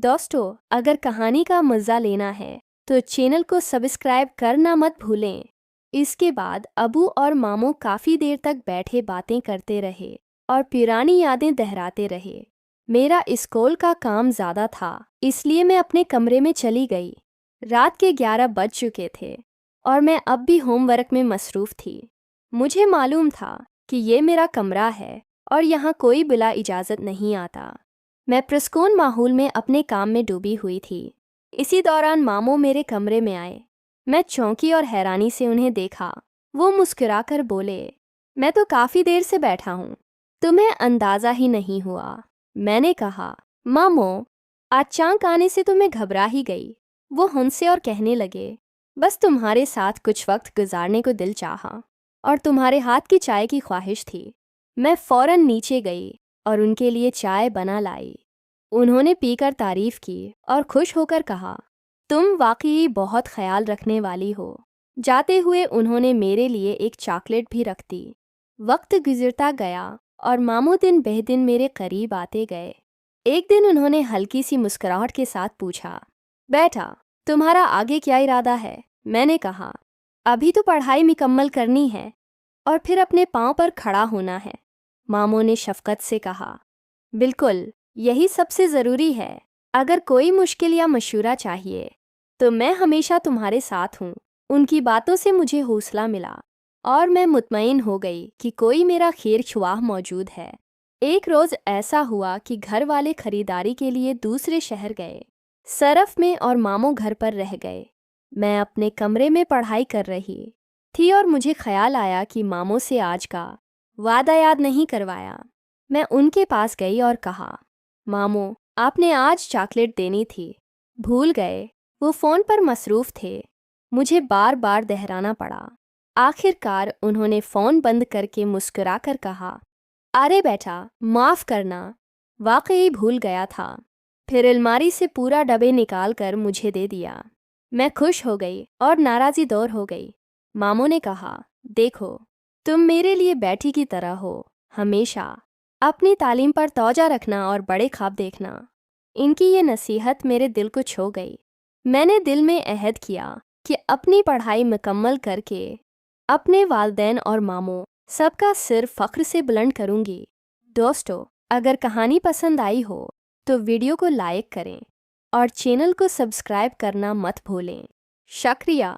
दोस्तों, अगर कहानी का मज़ा लेना है तो चैनल को सब्सक्राइब करना मत भूलें। इसके बाद अबू और मामू काफ़ी देर तक बैठे बातें करते रहे और पुरानी यादें दोहराते रहे। मेरा स्कूल का काम ज़्यादा था, इसलिए मैं अपने कमरे में चली गई। रात के 11 बज चुके थे और मैं अब भी होमवर्क में मसरूफ़ थी। मुझे मालूम था कि ये मेरा कमरा है और यहाँ कोई बिला इजाज़त नहीं आता। मैं पुरस्कून माहौल में अपने काम में डूबी हुई थी। इसी दौरान मामू मेरे कमरे में आए। मैं चौंकी और हैरानी से उन्हें देखा। वो मुस्कुराकर बोले, मैं तो काफ़ी देर से बैठा हूँ, तुम्हें अंदाज़ा ही नहीं हुआ। मैंने कहा, मामू, अचानक आने से तो मैं घबरा ही गई। वो हंसे और कहने लगे, बस तुम्हारे साथ कुछ वक्त गुजारने को दिल चाहा और तुम्हारे हाथ की चाय की ख्वाहिश थी। मैं फ़ौरन नीचे गई और उनके लिए चाय बना लाई। उन्होंने पीकर तारीफ की और खुश होकर कहा, तुम वाकई बहुत ख्याल रखने वाली हो। जाते हुए उन्होंने मेरे लिए एक चॉकलेट भी रख दी। वक्त गुजरता गया और मामू दिन बह दिन मेरे करीब आते गए। एक दिन उन्होंने हल्की सी मुस्कुराहट के साथ पूछा, बेटा, तुम्हारा आगे क्या इरादा है? मैंने कहा, अभी तो पढ़ाई मुकम्मल करनी है और फिर अपने पाँव पर खड़ा होना है। मामू ने शफकत से कहा, बिल्कुल, यही सबसे ज़रूरी है। अगर कोई मुश्किल या मशवरा चाहिए तो मैं हमेशा तुम्हारे साथ हूँ। उनकी बातों से मुझे हौसला मिला और मैं मुतमईन हो गई कि कोई मेरा खैर ख्वाह मौजूद है। एक रोज़ ऐसा हुआ कि घर वाले खरीदारी के लिए दूसरे शहर गए। सरफ में और मामू घर पर रह गए। मैं अपने कमरे में पढ़ाई कर रही थी और मुझे ख्याल आया कि मामू से आज का वादा याद नहीं करवाया। मैं उनके पास गई और कहा, मामू, आपने आज चॉकलेट देनी थी, भूल गए। वो फ़ोन पर मसरूफ़ थे। मुझे बार बार दोहराना पड़ा। आखिरकार उन्होंने फ़ोन बंद करके मुस्कुराकर कहा, अरे बेटा, माफ़ करना, वाकई भूल गया था। फिर अलमारी से पूरा डब्बे निकाल कर मुझे दे दिया। मैं खुश हो गई और नाराज़ी दूर हो गई। मामू ने कहा, देखो, तुम मेरे लिए बेटी की तरह हो। हमेशा अपनी तालीम पर तवज्जो रखना और बड़े ख्वाब देखना। इनकी ये नसीहत मेरे दिल को छू गई। मैंने दिल में अहद किया कि अपनी पढ़ाई मुकम्मल करके अपने वालिदैन और मामू सबका सिर फ़ख्र से बुलंद करूँगी। दोस्तों, अगर कहानी पसंद आई हो तो वीडियो को लाइक करें और चैनल को सब्सक्राइब करना मत भूलें। शुक्रिया।